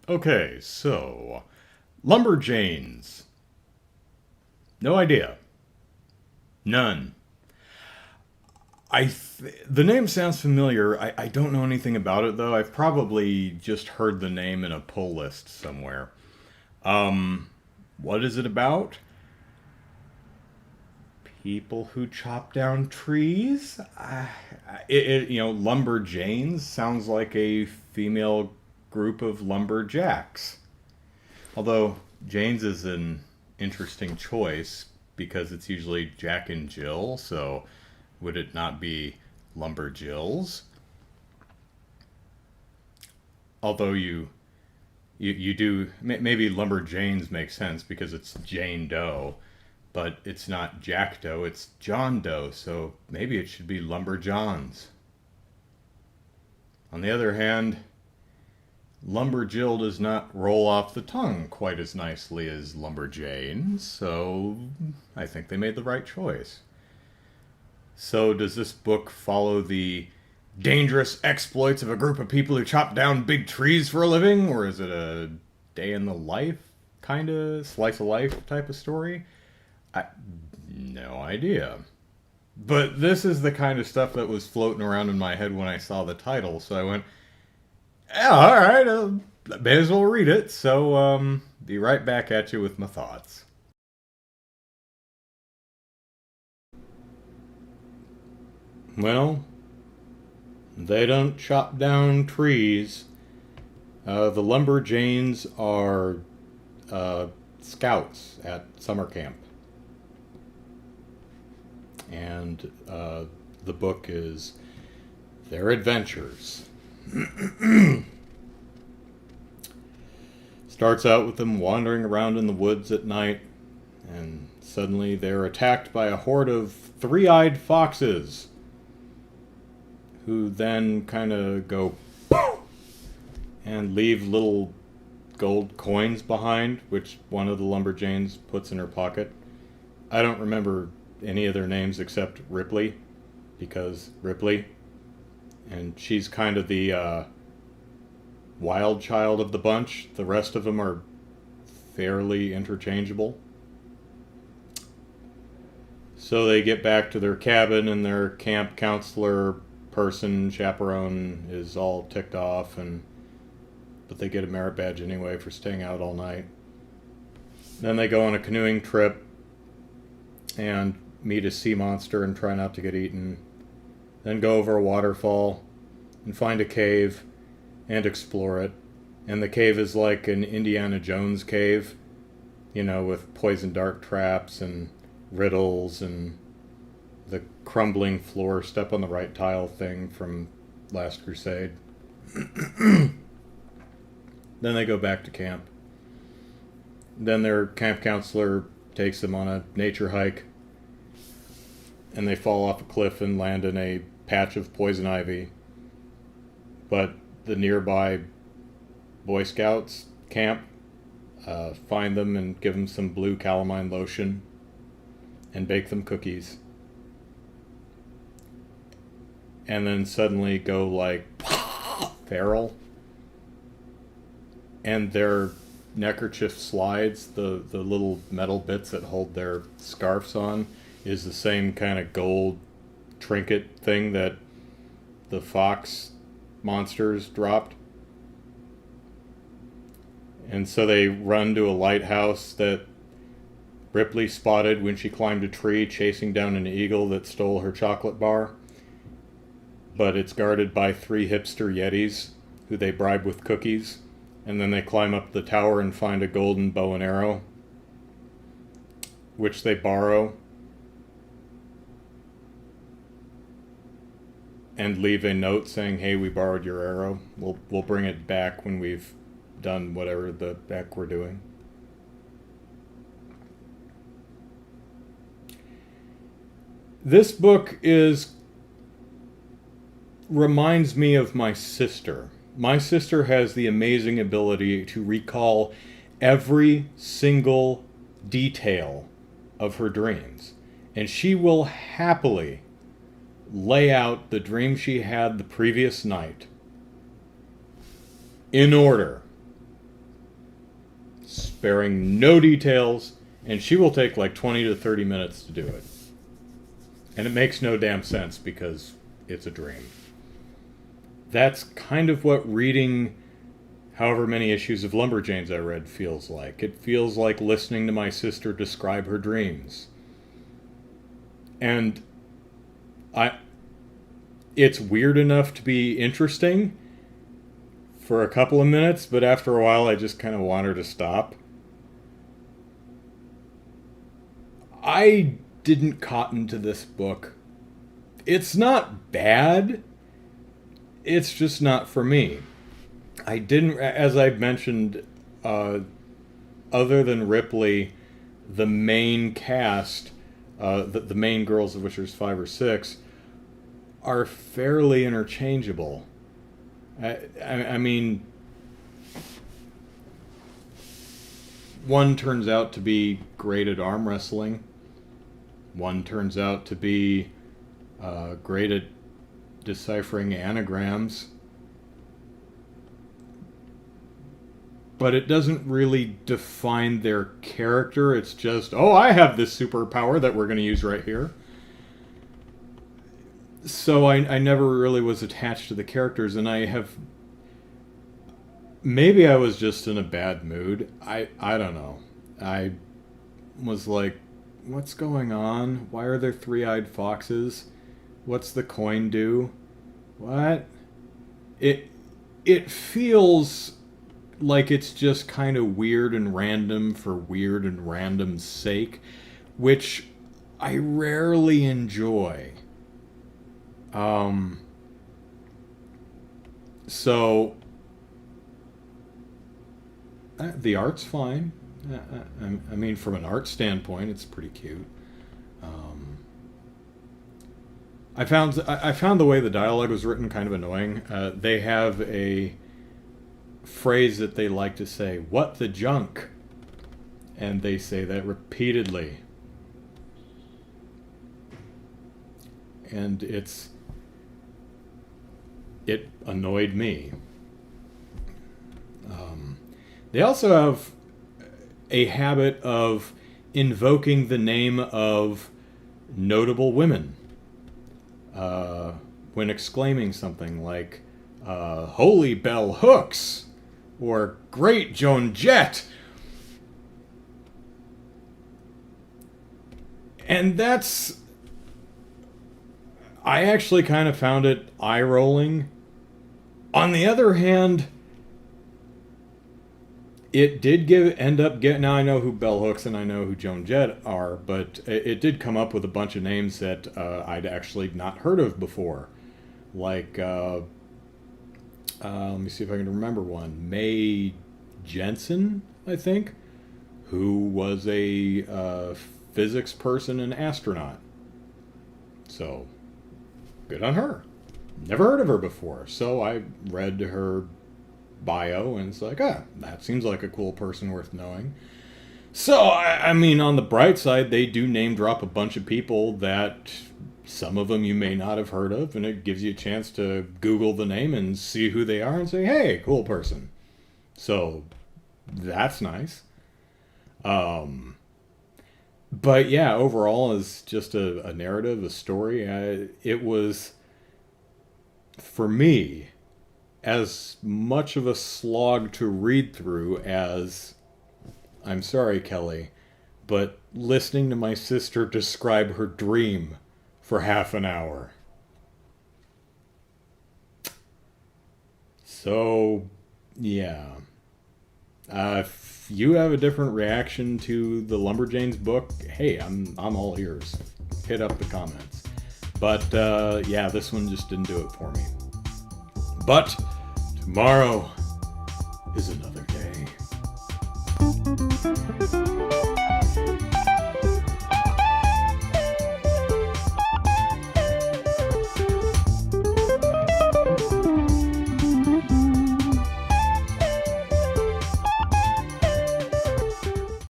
Okay, so Lumberjanes. No idea. None. The name sounds familiar. I don't know anything about it though. I've probably just heard the name in a pull list somewhere. What is it about? People who chop down trees. Lumberjanes sounds like a female group of lumberjacks. Although Jane's is an interesting choice because it's usually Jack and Jill, so would it not be Lumberjills? Although you do maybe Lumberjanes makes sense because it's Jane Doe, but it's not Jack Doe, it's John Doe, so maybe it should be Lumberjohns. On the other hand, Lumberjill does not roll off the tongue quite as nicely as Lumberjane, so I think they made the right choice. So, does this book follow the dangerous exploits of a group of people who chop down big trees for a living, or is it a day in the life kind of slice of life type of story? No idea. But this is the kind of stuff that was floating around in my head when I saw the title, so I went, yeah, all right, may as well read it. So, be right back at you with my thoughts. Well, they don't chop down trees. The Lumberjanes are scouts at summer camp. And the book is their adventures. Starts out with them wandering around in the woods at night, and suddenly they're attacked by a horde of three-eyed foxes, who then kind of go and leave little gold coins behind, which one of the Lumberjanes puts in her pocket. I don't remember any of their names except Ripley, because Ripley. And she's kind of the wild child of the bunch. The rest of them are fairly interchangeable. So they get back to their cabin, and their camp counselor person, chaperone, is all ticked off, but they get a merit badge anyway for staying out all night. Then they go on a canoeing trip and meet a sea monster and try not to get eaten. Then go over a waterfall and find a cave and explore it. And the cave is like an Indiana Jones cave, with poison dart traps and riddles and the crumbling floor, step on the right tile thing from Last Crusade. Then they go back to camp. Then their camp counselor takes them on a nature hike, and they fall off a cliff and land in a patch of poison ivy. But the nearby Boy Scouts camp find them and give them some blue calamine lotion and bake them cookies. And then suddenly go like feral. And their neckerchief slides, the little metal bits that hold their scarves on, is the same kind of gold trinket thing that the fox monsters dropped. And so they run to a lighthouse that Ripley spotted when she climbed a tree chasing down an eagle that stole her chocolate bar. But it's guarded by three hipster yetis who they bribe with cookies. And then they climb up the tower and find a golden bow and arrow, which they borrow and leave a note saying, "Hey, we borrowed your arrow. We'll bring it back when we've done whatever the heck we're doing." This book reminds me of my sister. My sister has the amazing ability to recall every single detail of her dreams. And she will happily lay out the dream she had the previous night in order sparing no details, and she will take like 20 to 30 minutes to do it. And it makes no damn sense because it's a dream. That's kind of what reading however many issues of Lumberjanes I read feels like. It feels like listening to my sister describe her dreams. And it's weird enough to be interesting for a couple of minutes, but after a while I just kind of want her to stop. I didn't cotton to this book. It's not bad. It's just not for me. I didn't, as I mentioned, other than Ripley, the main cast, the main girls, of which there's 5 or 6, are fairly interchangeable. I mean, one turns out to be great at arm wrestling. One turns out to be great at deciphering anagrams. But it doesn't really define their character. It's just, oh, I have this superpower that we're going to use right here. So I never really was attached to the characters, and I have... Maybe I was just in a bad mood. I don't know. I was like, what's going on? Why are there 3-eyed foxes? What's the coin do? What? It feels like it's just kind of weird and random for weird and random's sake, which I rarely enjoy. So the art's fine. I mean, from an art standpoint, it's pretty cute. I found the way the dialogue was written kind of annoying. They have a phrase that they like to say, "What the junk?" And they say that repeatedly. And it annoyed me. They also have a habit of invoking the name of notable women when exclaiming something like, "Holy Bell Hooks!" or "Great Joan Jett!" And that's... I actually kind of found it eye-rolling. On the other hand, it did end up getting... Now I know who Bell Hooks and I know who Joan Jett are, but it did come up with a bunch of names that I'd actually not heard of before. Like, let me see if I can remember one. Mae Jensen, I think, who was a physics person and astronaut. So, good on her. Never heard of her before. So I read her bio and it's like, that seems like a cool person worth knowing. So, I mean, on the bright side, they do name drop a bunch of people that some of them you may not have heard of, and it gives you a chance to Google the name and see who they are and say, hey, cool person. So, that's nice. But yeah, overall, as just a narrative, a story, it was, for me, as much of a slog to read through as, I'm sorry, Kelly, but listening to my sister describe her dream for half an hour. So, yeah. If you have a different reaction to the Lumberjanes book, hey, I'm all ears. Hit up the comments. But, yeah, this one just didn't do it for me. But tomorrow is another day.